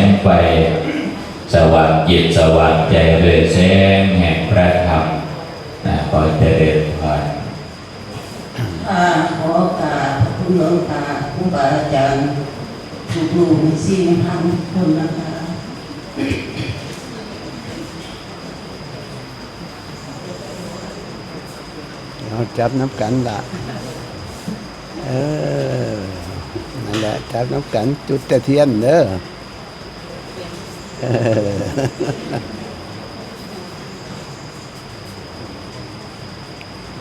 งไฟสว่างจิตสว่างใจด้วยแสงแห่งพระธรรมขอเจริญพรขอกราบคุณหลวงตาครูบาอาจารย์ทุกรูปมีสิ่งทำคนนะคะเราจับน้ำกันละนั่นแหละจับน้ำกันจุดตะเทียนเด้อ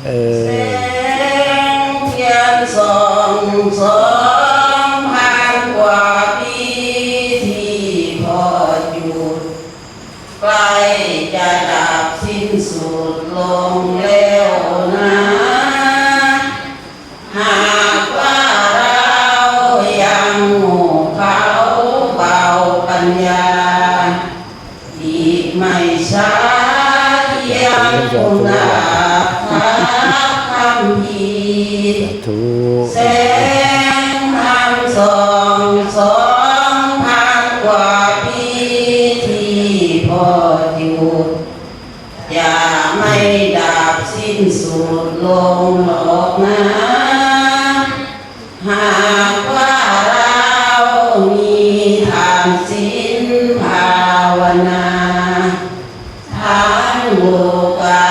แสงเทียนส่อง2,000 กว่าปีที่พอหยุดใกล้จะดับสิ้นสุดลงแล้วนะหากว่าเรายังโง่เขาเบาปัญญาอีกไม่ช้ายังคงดับคำพีแสงธรรมส่อง2,000 กว่าปีที่พอหยุดอย่าไม่ดับสิ้นสุดลงหรอกนะหากว่าเรามีทานศีลภาวนาทางโลกา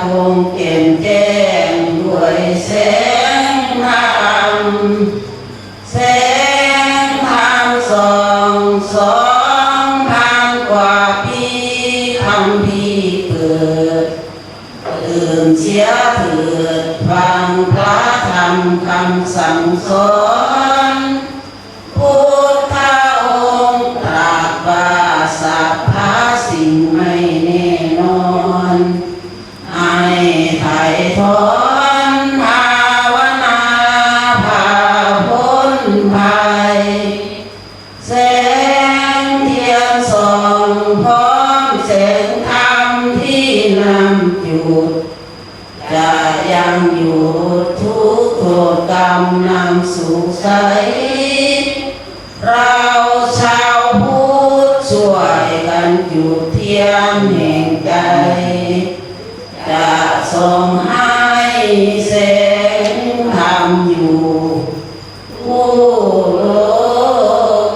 คงแจ่มแจ้งด้วยแสงธรรมแสงธรรมส่อง2,000 กว่าปีคำพีเปิดตื่นเสียเถิดฟังพระธรรมคำสั่งสอนพุทธองค์ตรัสว่าสัพพะสิ่งไม่แน่นอนให้ไถ่ถอนภาวนาพาพ้นภัยแสงเทียนส่องพร้อมแสงธรรมที่นำจุดจะยังอยู่ทุกโทษกรรมนำสุขใสเราชาวพุทธช่วยกันจุดเทียนแห่งใจจะส่งให้แสงธรรมอยู่ผู้โล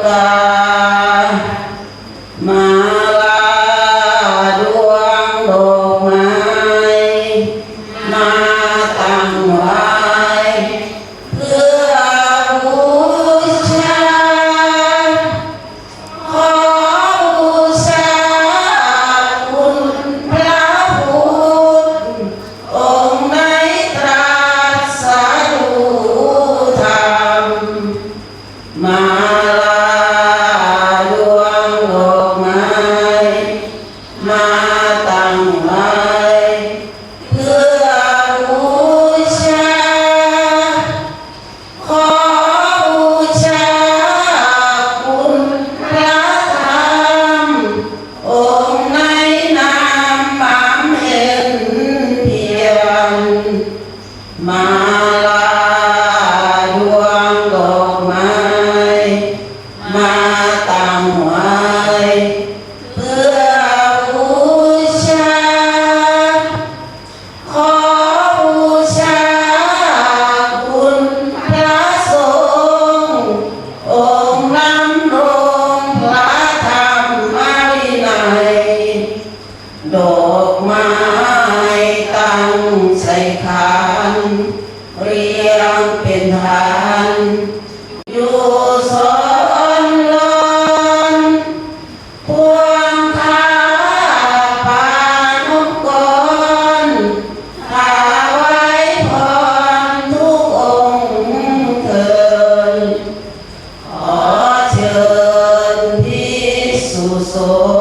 กามาลาดวงดอกไม้มาตั้งไว้เพื่อบูชาขอบูชาคุณพระพุทธองค์ในตรัสรู้ธรรมมาลาดวงดอกไม้มาตั้งไว้เพื่อบูชาขอบูชาคุณพระธรรมองค์ในนามบำเพ็ญเพียรมาลาดวงดอกไม้มาตั้งไว้เพื่อบูชาขอบูชาคุณพระสงฆ์องค์นำรงพระธรรมวินัยดอกไม้ตั้งใส่ขันเรียงเป็นฐานอยู่สอนลอนพวงคาปานกรถวายพรทุกองค์เถิดขอเชิญภิกษุสง